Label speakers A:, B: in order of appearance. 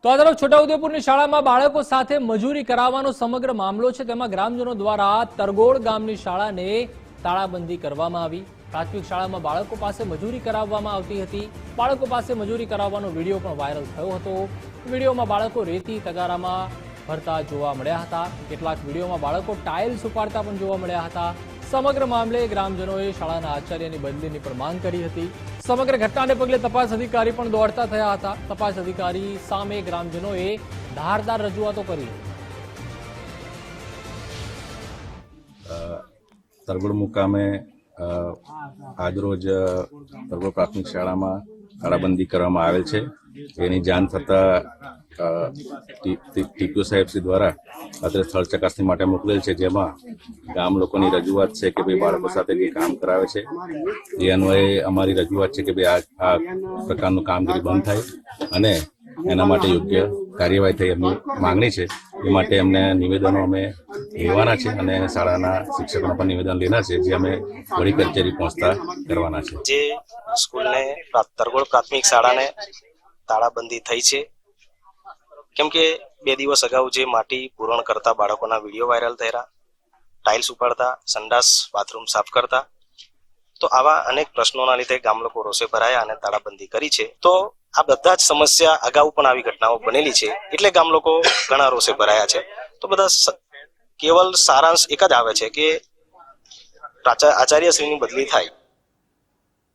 A: તો આ તરફ છોટાઉદેપુરની શાળામાં બાળકો સાથે મજૂરી કરાવવાનો સમગ્ર મામલો છે। તેમાં ગ્રામજનો દ્વારા તરગોળ ગામની શાળાને તાળાબંધી કરવામાં આવી। પ્રાથમિક શાળામાં બાળકો પાસે મજૂરી કરાવવામાં આવતી હતી। બાળકો પાસે મજૂરી કરાવવાનો વિડીયો પણ વાયરલ થયો હતો। વિડીયોમાં બાળકો રેતી તગારામાં ભરતા જોવા મળ્યા હતા। કેટલાક વિડીયોમાં બાળકો ટાઇલ્સ ઉપાડતા પણ જોવા મળ્યા હતા। સમગ્ર મામલે ગ્રામજનોએ શાળાના આચાર્યની બદલીની પણ માંગ કરી હતી। સમગ્ર ઘટનાને પગલે તપાસ અધિકારી પણ દોડતા થયા હતા। તપાસ અધિકારી સામે ગ્રામજનોએ ધારદાર રજૂઆતો કરી।
B: તરગોળ મુકામે આજરોજ તરગોળ પ્રાથમિક શાળામાં તાળાબંધી કરવામાં આવેલ છે। એની જાણ થતા ટીપીઓ સાહેબ શ્રી દ્વારા અત્રે સ્થળ ચકાસણી માટે મોકલેલ છે, જેમાં ગામ લોકોની રજૂઆત છે કે ભાઈ બાળકો સાથે જે કામ કરાવે છે એ અન્વયે અમારી રજૂઆત છે કે ભાઈ આ પ્રકારનું કામગીરી બંધ થાય અને એના માટે યોગ્ય કાર્યવાહી થઈ એમની માંગણી છે। એ માટે એમને નિવેદનો અમે લેવાના છે અને શાળાના શિક્ષકોના પણ નિવેદન લેના છે, જે અમે વડી કચેરી પહોંચતા કરવાના છે।
C: જે સ્કૂલને તરગોળ પ્રાથમિક શાળાને તાળાબંધી થઈ છે, કેમ કે 2 દિવસ અગાઉ જે માટી પૂરણ કરતા બાળકોના વિડીયો વાયરલ થયા, ટાઇલ્સ ઉપાડતા, સંડાસ બાથરૂમ સાફ કરતા, તો આવા અનેક પ્રશ્નોના લીધે ગામ લોકો રોષે ભરાયા અને તાળાબંધી કરી છે। તો આ બધા જ સમસ્યા અગાઉ પણ આવી ઘટનાઓ બનેલી છે, એટલે ગામ લોકો ઘણા રોષે ભરાયા છે। તો બધા કેવલ સારાંશ એક જ આવે છે કે આચાર્યશ્રીની બદલી થાય।